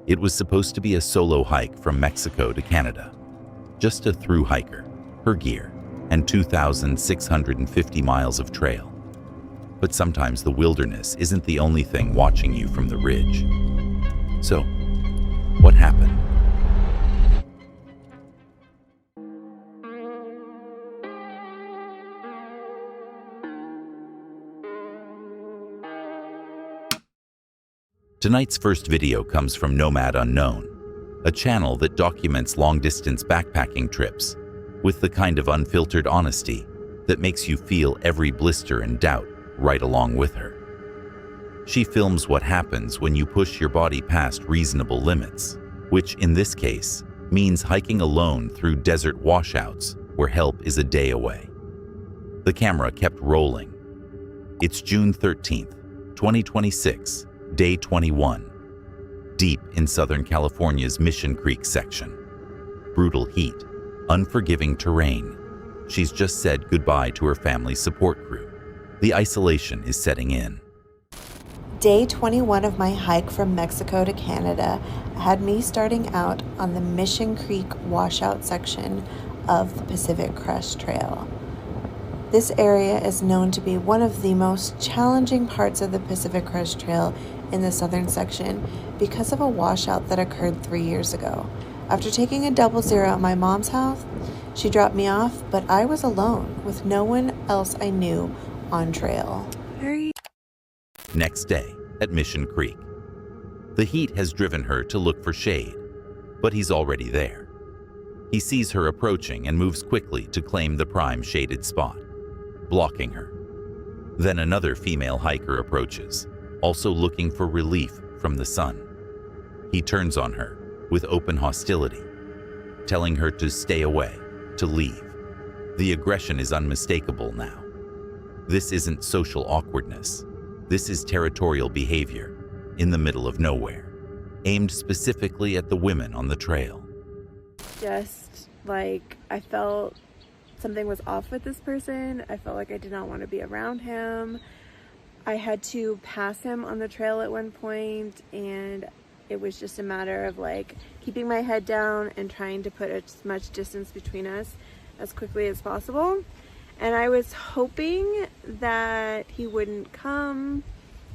It was supposed to be a solo hike from Mexico to Canada. Just a through hiker, her gear, and 2,650 miles of trail. But sometimes the wilderness isn't the only thing watching you from the ridge. So, what happened? Tonight's first video comes from Nomad Unknown, a channel that documents long-distance backpacking trips with the kind of unfiltered honesty that makes you feel every blister and doubt right along with her. She films what happens when you push your body past reasonable limits, which in this case means hiking alone through desert washouts where help is a day away. The camera kept rolling. It's June 13th, 2026, Day 21, deep in Southern California's Mission Creek section. Brutal heat, unforgiving terrain. She's just said goodbye to her family's support crew. The isolation is setting in. Day 21 of my hike from Mexico to Canada had me starting out on the Mission Creek washout section of the Pacific Crest Trail. This area is known to be one of the most challenging parts of the Pacific Crest Trail in the southern section because of a washout that occurred 3 years ago. After taking a double zero at my mom's house, she dropped me off, but I was alone with no one else I knew on trail. Next day at Mission Creek. The heat has driven her to look for shade, but he's already there. He sees her approaching and moves quickly to claim the prime shaded spot, blocking her. Then another female hiker approaches, also looking for relief from the sun. He turns on her with open hostility, telling her to stay away, to leave. The aggression is unmistakable now. This isn't social awkwardness. This is territorial behavior in the middle of nowhere, aimed specifically at the women on the trail. Just like I felt something was off with this person. I felt like I did not want to be around him. I had to pass him on the trail at one point, and it was just a matter of like keeping my head down and trying to put as much distance between us as quickly as possible. And I was hoping that he wouldn't come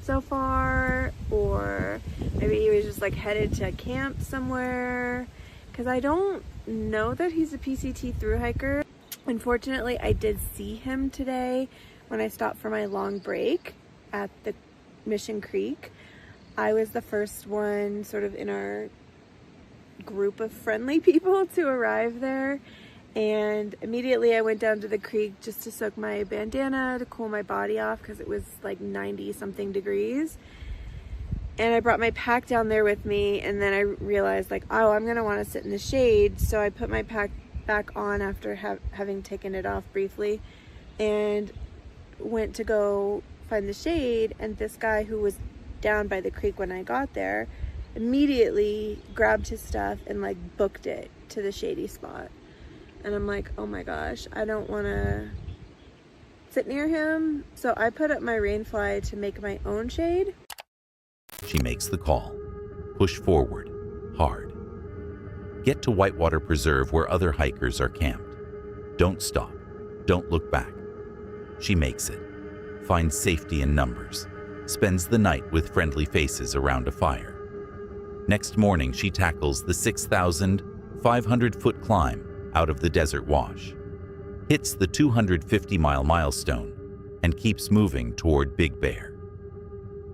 so far, or maybe he was just like headed to camp somewhere, because I don't know that he's a PCT thru hiker. Unfortunately, I did see him today when I stopped for my long break at the Mission Creek. I was the first one sort of in our group of friendly people to arrive there, and immediately I went down to the creek just to soak my bandana to cool my body off because it was like 90 something degrees. And I brought my pack down there with me, and then I realized like, oh, I'm gonna want to sit in the shade, so I put my pack back on after having taken it off briefly and went to go find the shade. And this guy who was down by the creek when I got there immediately grabbed his stuff and like booked it to the shady spot. And I'm like, oh my gosh, I don't want to sit near him. So I put up my rainfly to make my own shade. She makes the call. Push forward, hard. Get to Whitewater Preserve where other hikers are camped. Don't stop. Don't look back. She makes it. Finds safety in numbers. Spends the night with friendly faces around a fire. Next morning, she tackles the 6,500-foot climb out of the desert wash, hits the 250-mile milestone, and keeps moving toward Big Bear.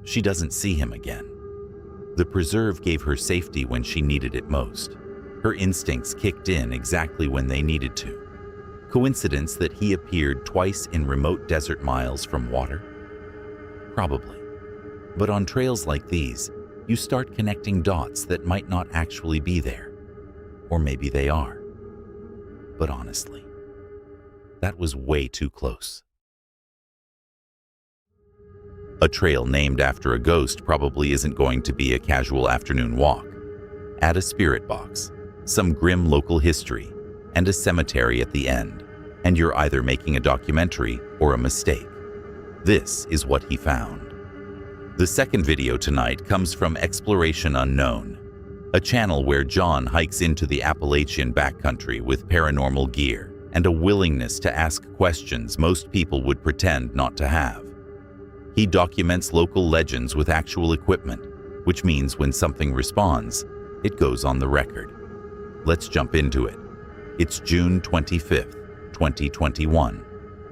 She doesn't see him again. The preserve gave her safety when she needed it most. Her instincts kicked in exactly when they needed to. Coincidence that he appeared twice in remote desert miles from water? Probably. But on trails like these, you start connecting dots that might not actually be there. Or maybe they are. But honestly, that was way too close. A trail named after a ghost probably isn't going to be a casual afternoon walk. Add a spirit box, some grim local history, and a cemetery at the end, and you're either making a documentary or a mistake. This is what he found. The second video tonight comes from Exploration Unknown. a channel where John hikes into the Appalachian backcountry with paranormal gear and a willingness to ask questions most people would pretend not to have. He documents local legends with actual equipment, which means when something responds, it goes on the record. Let's jump into it. It's June 25th, 2021.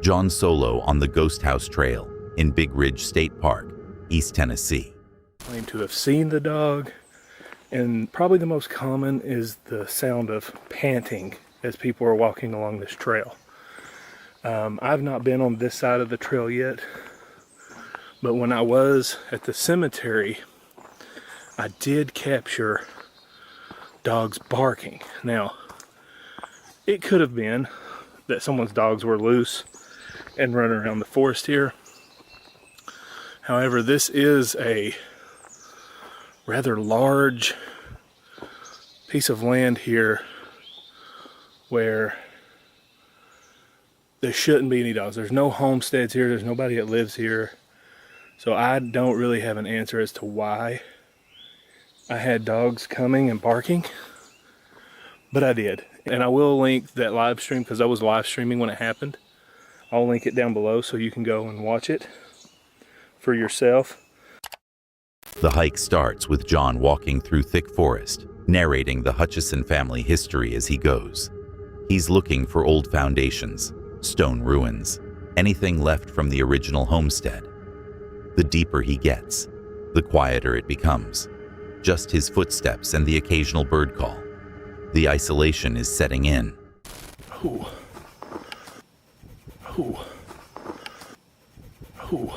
John solo on the Ghost House Trail in Big Ridge State Park, East Tennessee. Claim to have seen the dog, and probably the most common is the sound of panting as people are walking along this trail. I've not been on this side of the trail yet, but when I was at the cemetery, I did capture dogs barking. Now, it could have been that someone's dogs were loose and running around the forest here. However, this is a rather large piece of land here where there shouldn't be any dogs. There's no homesteads here. There's nobody that lives here. So I don't really have an answer as to why I had dogs coming and barking, but I did. And I will link that live stream because I was live streaming when it happened. I'll link it down below so you can go and watch it for yourself. The hike starts with John walking through thick forest, narrating the Hutchison family history as he goes. He's looking for old foundations, stone ruins, anything left from the original homestead. The deeper he gets, the quieter it becomes. Just his footsteps and the occasional bird call. The isolation is setting in. Ooh. Ooh. Ooh.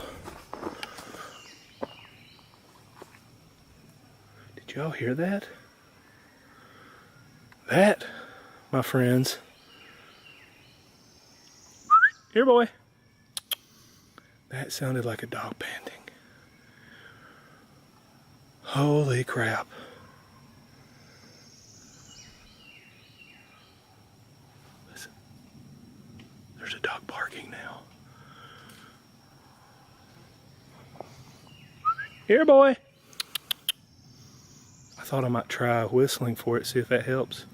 Did y'all hear that? That, my friends. Here, boy. That sounded like a dog panting. Holy crap. Listen. There's a dog barking now. Here, boy. I thought I might try whistling for it, see if that helps.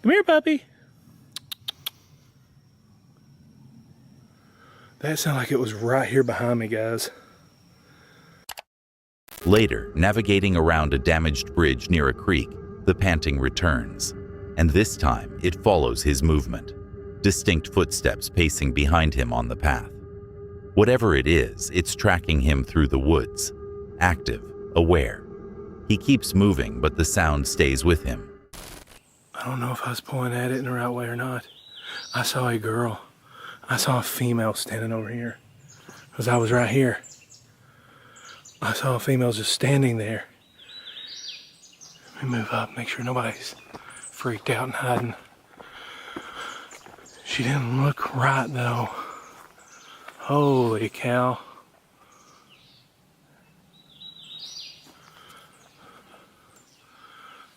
Come here, puppy. That sounded like it was right here behind me, guys. Later, navigating around a damaged bridge near a creek, the panting returns. And this time, it follows his movement. Distinct footsteps pacing behind him on the path. Whatever it is, it's tracking him through the woods. Active, aware. He keeps moving, but the sound stays with him. I don't know if I was pointing at it in the right way or not. I saw a girl. I saw a female standing over here. Because I was right here. I saw a female just standing there. Let me move up, make sure nobody's freaked out and hiding. She didn't look right though. Holy cow.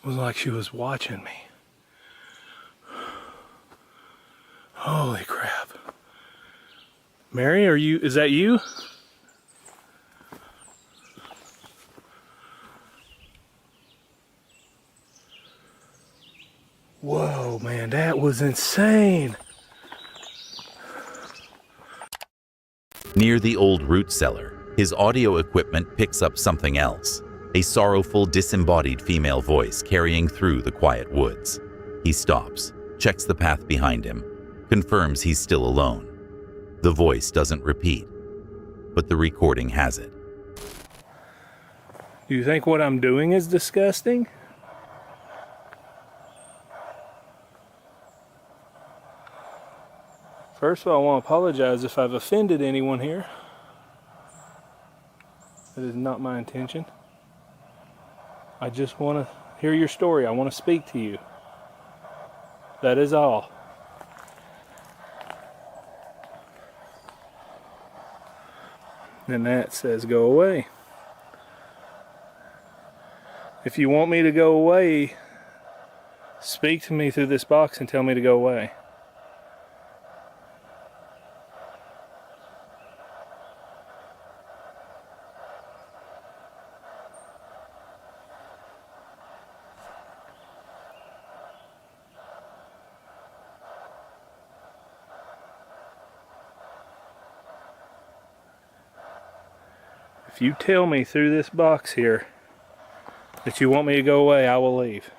It was like she was watching me. Holy crap. Mary, is that you? Whoa, man, that was insane. Near the old root cellar, his audio equipment picks up something else. A sorrowful, disembodied female voice carrying through the quiet woods. He stops, checks the path behind him, confirms he's still alone. The voice doesn't repeat, but the recording has it. Do you think what I'm doing is disgusting? First of all, I want to apologize if I've offended anyone here. That is not my intention. I just want to hear your story. I want to speak to you. That is all. And that says go away. If you want me to go away, speak to me through this box and tell me to go away. If you tell me through this box here that you want me to go away, I will leave.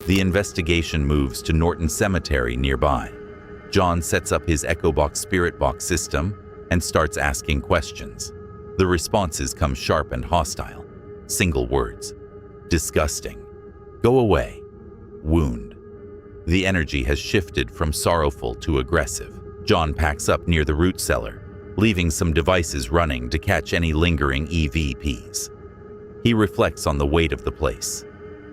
The investigation moves to Norton Cemetery nearby. John sets up his EchoBox Spirit Box system and starts asking questions. The responses come sharp and hostile. Single words. Disgusting. Go away. Wound. The energy has shifted from sorrowful to aggressive. John packs up near the root cellar, leaving some devices running to catch any lingering EVPs. He reflects on the weight of the place,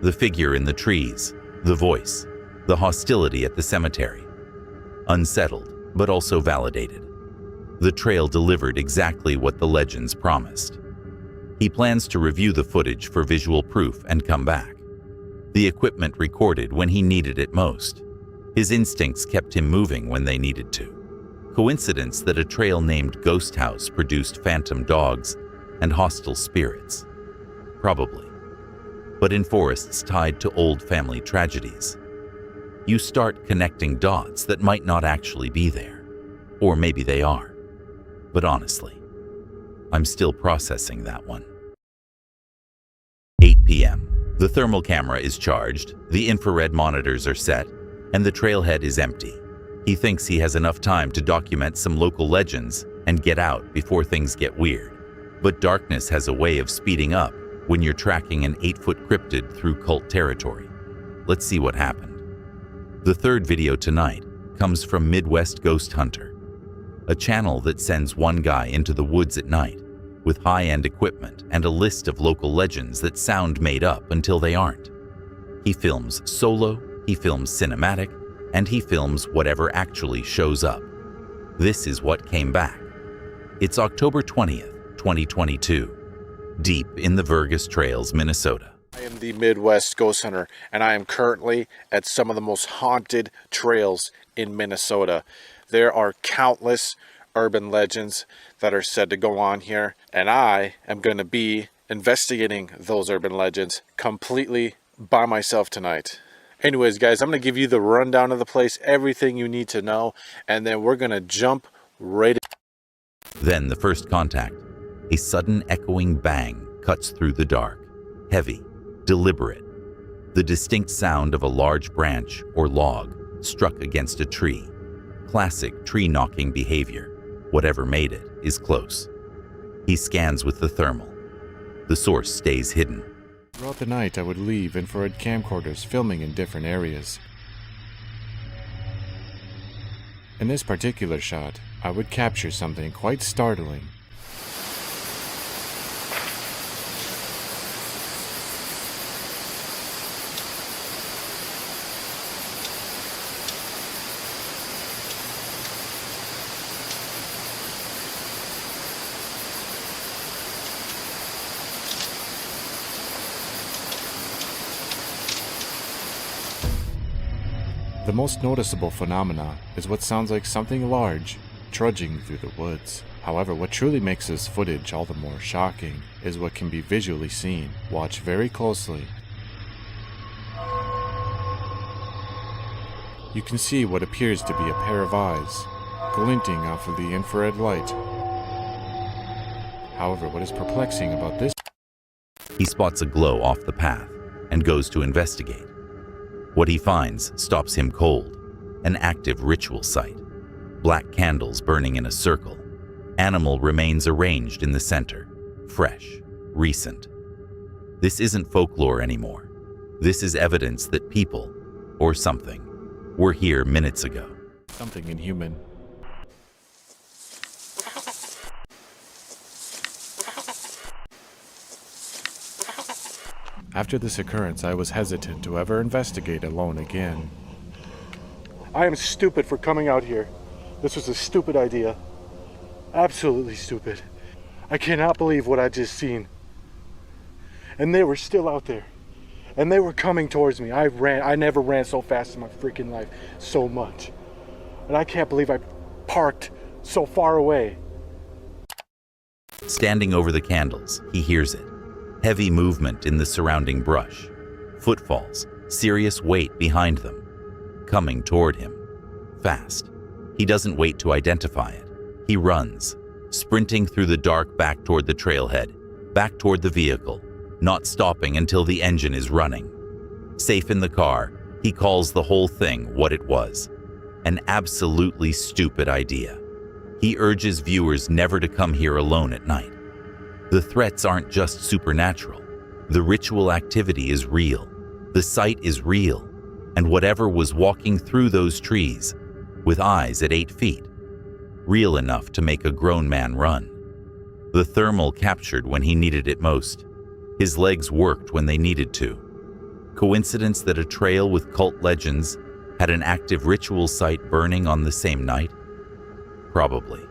the figure in the trees, the voice, the hostility at the cemetery. Unsettled, but also validated. The trail delivered exactly what the legends promised. He plans to review the footage for visual proof and come back. The equipment recorded when he needed it most. His instincts kept him moving when they needed to. Coincidence that a trail named Ghost House produced phantom dogs and hostile spirits? Probably. But in forests tied to old family tragedies, you start connecting dots that might not actually be there. Or maybe they are. But honestly, I'm still processing that one. 8 p.m. The thermal camera is charged, the infrared monitors are set, and the trailhead is empty. He thinks he has enough time to document some local legends and get out before things get weird. But darkness has a way of speeding up when you're tracking an 8-foot cryptid through cult territory. Let's see what happened. The third video tonight comes from Midwest Ghost Hunter, a channel that sends one guy into the woods at night with high-end equipment and a list of local legends that sound made up until they aren't. He films solo, he films cinematic, and he films whatever actually shows up. This is what came back. It's October 20th, 2022, deep in the Vergas Trails, Minnesota. I am the Midwest Ghost Hunter, and I am currently at some of the most haunted trails in Minnesota. There are countless urban legends that are said to go on here, and I am going to be investigating those urban legends completely by myself tonight. Anyways, guys, I'm going to give you the rundown of the place, everything you need to know, and then we're going to jump right in. Then the first contact, a sudden echoing bang cuts through the dark, heavy, deliberate. The distinct sound of a large branch or log struck against a tree. Classic tree-knocking behavior. Whatever made it is close. He scans with the thermal. The source stays hidden. Throughout the night, I would leave infrared camcorders filming in different areas. In this particular shot, I would capture something quite startling. The most noticeable phenomena is what sounds like something large trudging through the woods. However, what truly makes this footage all the more shocking is what can be visually seen. Watch very closely. You can see what appears to be a pair of eyes glinting off of the infrared light. However, what is perplexing about this? He spots a glow off the path and goes to investigate. What he finds stops him cold. An active ritual site. Black candles burning in a circle. Animal remains arranged in the center. Fresh. Recent. This isn't folklore anymore. This is evidence that people, or something, were here minutes ago. Something inhuman. After this occurrence, I was hesitant to ever investigate alone again. I am stupid for coming out here. This was a stupid idea. Absolutely stupid. I cannot believe what I just seen. And they were still out there. And they were coming towards me. I never ran so fast in my freaking life so much. And I can't believe I parked so far away. Standing over the candles, he hears it. Heavy movement in the surrounding brush. Footfalls, serious weight behind them. Coming toward him. fast. He doesn't wait to identify it. He runs, sprinting through the dark back toward the trailhead, back toward the vehicle, not stopping until the engine is running. Safe in the car, he calls the whole thing what it was: an absolutely stupid idea. He urges viewers never to come here alone at night. The threats aren't just supernatural. The ritual activity is real. The site is real. And whatever was walking through those trees, with eyes at 8 feet, real enough to make a grown man run. The thermal captured when he needed it most. His legs worked when they needed to. Coincidence that a trail with cult legends had an active ritual site burning on the same night? Probably.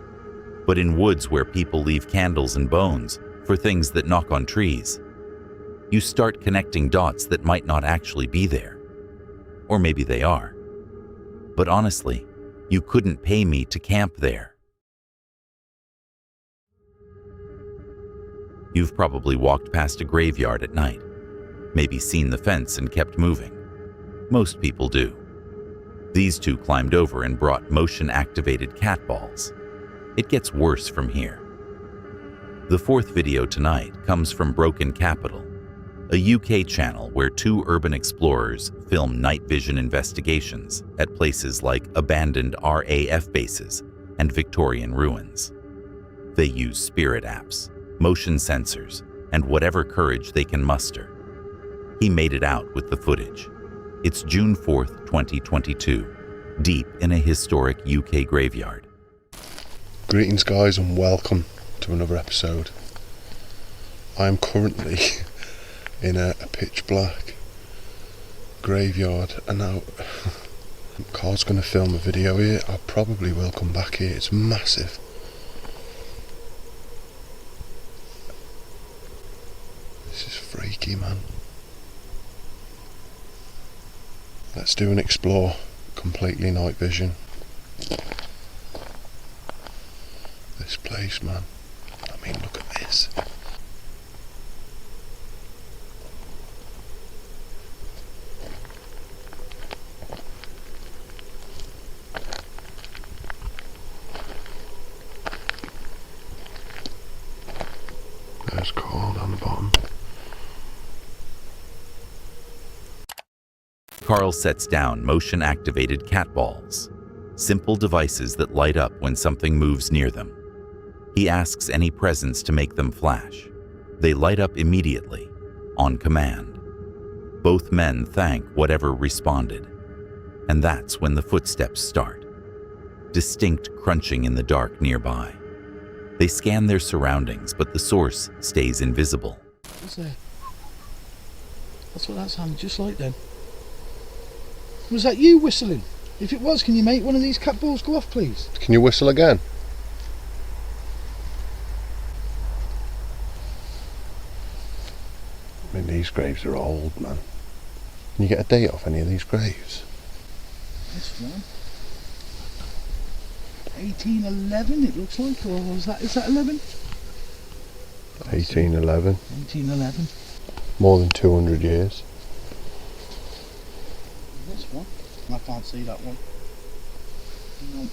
But in woods where people leave candles and bones for things that knock on trees, you start connecting dots that might not actually be there. Or maybe they are. But honestly, you couldn't pay me to camp there. You've probably walked past a graveyard at night, maybe seen the fence and kept moving. Most people do. These two climbed over and brought motion-activated cat balls. It gets worse from here. The fourth video tonight comes from Broken Capital, a UK channel where two urban explorers film night vision investigations at places like abandoned RAF bases and Victorian ruins. They use spirit apps, motion sensors, and whatever courage they can muster. He made it out with the footage. It's June 4th, 2022, deep in a historic UK graveyard. Greetings guys and welcome to another episode. I'm currently in a pitch black graveyard and now Carl's going to film a video here. I probably will come back here, it's massive. This is freaky, man. Let's do an explore, completely night vision. This place, man. I mean, look at this. There's Carl down the bottom. Carl sets down motion-activated cat balls, simple devices that light up when something moves near them. He asks any presence to make them flash. They light up immediately, on command. Both men thank whatever responded, and that's when the footsteps start. Distinct crunching in the dark nearby. They scan their surroundings, but the source stays invisible. What's there? That's what that sounded just like then. Was that you whistling? If it was, can you make one of these cat balls go off, please? Can you whistle again? I mean, these graves are old, man. Can you get a date off any of these graves? This one. 1811 it looks like, or is that 11? 1811. 1811. More than 200 years. This one. I can't see that one. No.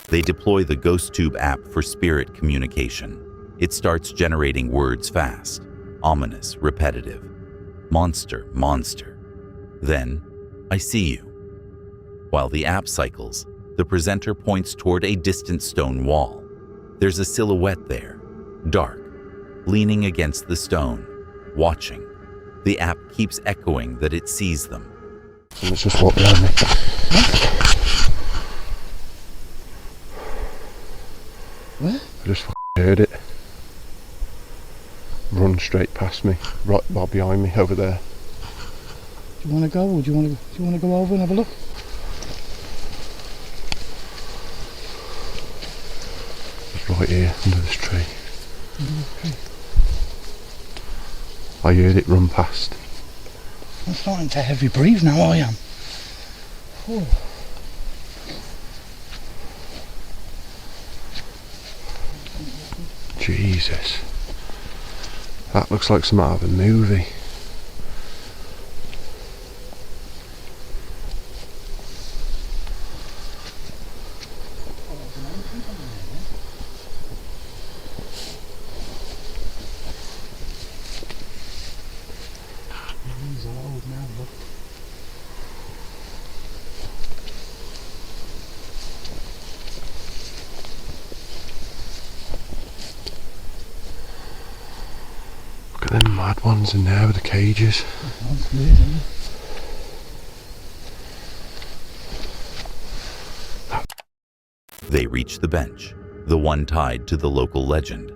They deploy the GhostTube app for spirit communication. It starts generating words fast, ominous, repetitive. Monster, monster. Then, I see you. While the app cycles, the presenter points toward a distant stone wall. There's a silhouette there, dark, leaning against the stone, watching. The app keeps echoing that it sees them. Someone's just walked behind me. Where? I just heard it. Run straight past me, right behind me, over there. Do you want to go, or do you want to go over and have a look? It's right here, under this tree. Okay. I heard it run past. I'm starting to heavy breathe now, I am. Oh. Jesus. That looks like some out of a movie. Them mad ones in there with the cages. That's weird, isn't it? They reach the bench, the one tied to the local legend.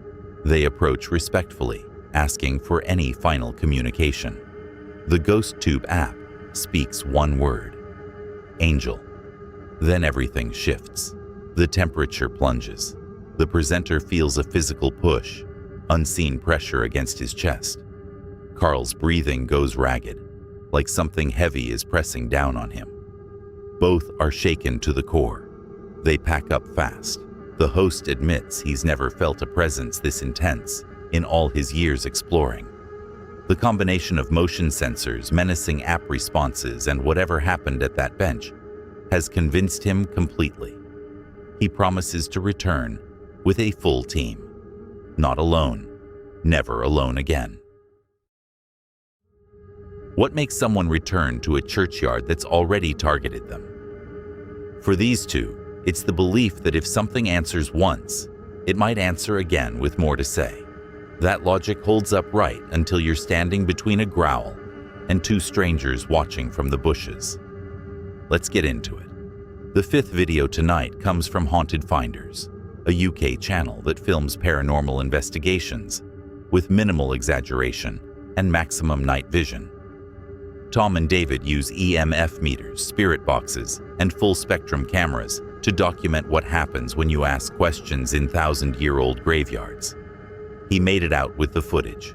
They approach respectfully, asking for any final communication. The Ghost Tube app speaks one word: Angel. Then everything shifts. The temperature plunges. The presenter feels a physical push, unseen pressure against his chest. Carl's breathing goes ragged, like something heavy is pressing down on him. Both are shaken to the core. They pack up fast. The host admits he's never felt a presence this intense in all his years exploring. The combination of motion sensors, menacing app responses, and whatever happened at that bench has convinced him completely. He promises to return with a full team. Not alone. Never alone again. What makes someone return to a churchyard that's already targeted them? For these two, it's the belief that if something answers once, it might answer again with more to say. That logic holds up right until you're standing between a growl and two strangers watching from the bushes. Let's get into it. The fifth video tonight comes from Haunted Finders, a UK channel that films paranormal investigations with minimal exaggeration and maximum night vision. Tom and David use EMF meters, spirit boxes, and full-spectrum cameras to document what happens when you ask questions in thousand-year-old graveyards. He made it out with the footage.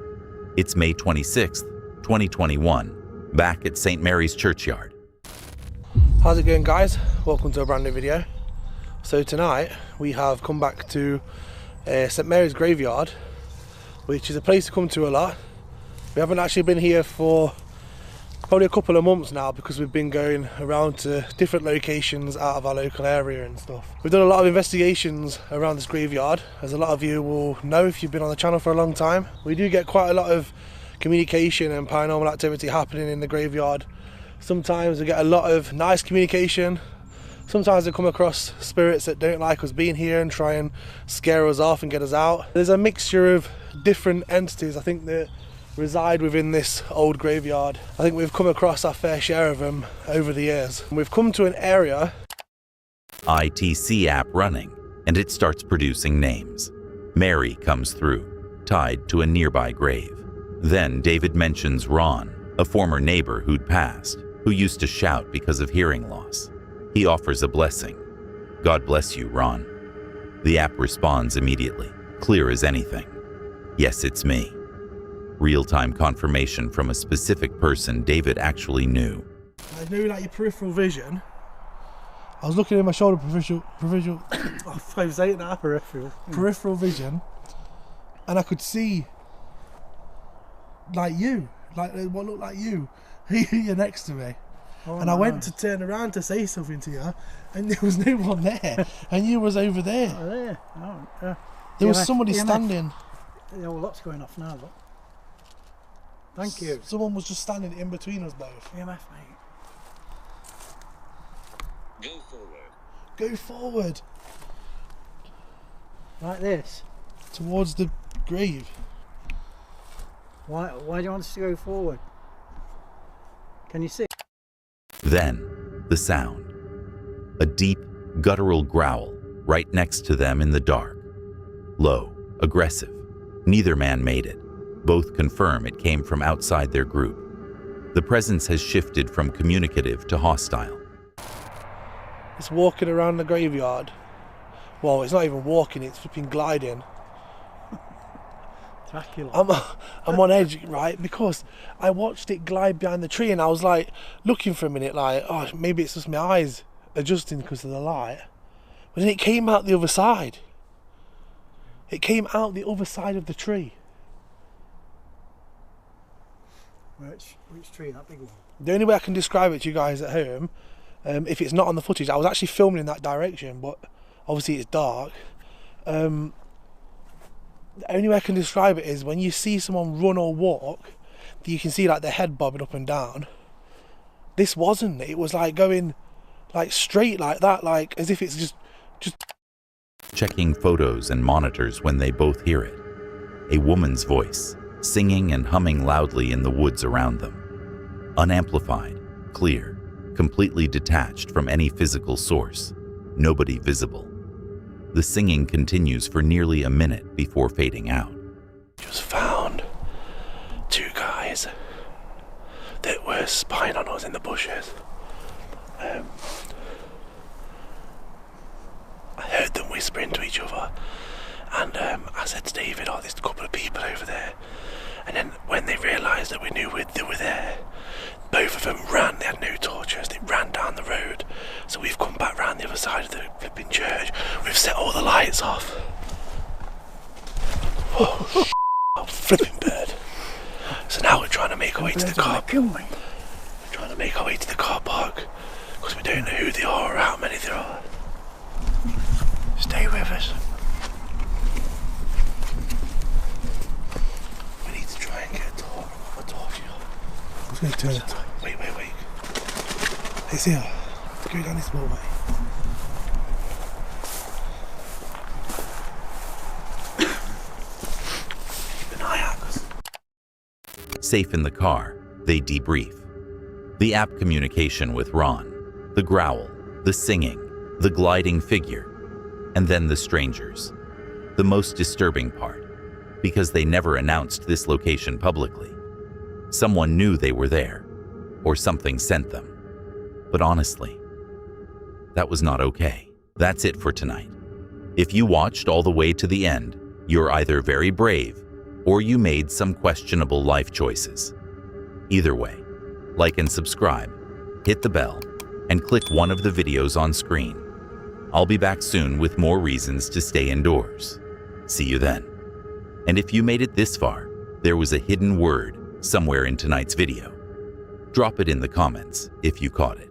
It's May 26th, 2021, back at St. Mary's Churchyard. How's it going, guys? Welcome to a brand new video. So tonight we have come back to St. Mary's Graveyard, which is a place to come to a lot. We haven't actually been here for probably a couple of months now because we've been going around to different locations out of our local area and stuff. We've done a lot of investigations around this graveyard, as a lot of you will know if you've been on the channel for a long time. We do get quite a lot of communication and paranormal activity happening in the graveyard. Sometimes we get a lot of nice communication. Sometimes we come across spirits that don't like us being here and try and scare us off and get us out. There's a mixture of different entities, I think, that reside within this old graveyard. I think we've come across our fair share of them over the years. And we've come to an area. ITC app running, and it starts producing names. Mary comes through, tied to a nearby grave. Then David mentions Ron, a former neighbor who'd passed, who used to shout because of hearing loss. He offers a blessing. God bless you, Ron. The app responds immediately, clear as anything. Yes, it's me. Real-time confirmation from a specific person David actually knew. I knew like your peripheral vision. I was looking at my shoulder peripheral vision, and I could see like you, like what looked like you. You're next to me. Oh, and I went to turn around to say something to you, and there was no one there, and you was over there. Oh, there. Oh, there was somebody standing. Yeah, well, lots going off now, look. Thank you. Someone was just standing in between us both. EMF, mate. Go forward. Go forward. Like this? Towards the grave. Why do you want us to go forward? Can you see? Then, the sound. A deep, guttural growl right next to them in the dark. Low, aggressive. Neither man made it. Both confirm it came from outside their group. The presence has shifted from communicative to hostile. It's walking around the graveyard. Well, it's not even walking, it's flipping gliding. Dracula. I'm on edge, right? Because I watched it glide behind the tree and I was like looking for a minute like, oh, maybe it's just my eyes adjusting because of the light. But then it came out the other side. It came out the other side of the tree. Which tree? That big one? The only way I can describe it to you guys at home, if it's not on the footage, I was actually filming in that direction, but obviously it's dark. The only way I can describe it is when you see someone run or walk, you can see like their head bobbing up and down. This wasn't. It was like going like straight like that, like as if it's just Checking photos and monitors when they both hear it. A woman's voice, singing and humming loudly in the woods around them. Unamplified, clear, completely detached from any physical source, nobody visible. The singing continues for nearly a minute before fading out. Just found two guys that were spying on us in the bushes. I heard them whispering to each other, and I said to David, "Oh, there's a couple of people over there." And then when they realised that we knew they were there, both of them ran. They had no torches. They ran down the road. So we've come back round the other side of the flipping church. We've set all the lights off. Oh, flipping bird. So now we're trying to make our way to the car. We're trying to make our way to the car park because we don't know who they are or how many there are. Stay with us. We need to try and get a torch here. I'm going to turn it. Wait. It's here. Let's go down this hallway. Keep an eye out us. Safe in the car, they debrief. The app communication with Ron, the growl, the singing, the gliding figure, and then the strangers. The most disturbing part, because they never announced this location publicly. Someone knew they were there, or something sent them. But honestly, that was not okay. That's it for tonight. If you watched all the way to the end, you're either very brave or you made some questionable life choices. Either way, like and subscribe, hit the bell, and click one of the videos on screen. I'll be back soon with more reasons to stay indoors. See you then. And if you made it this far, there was a hidden word somewhere in tonight's video. Drop it in the comments if you caught it.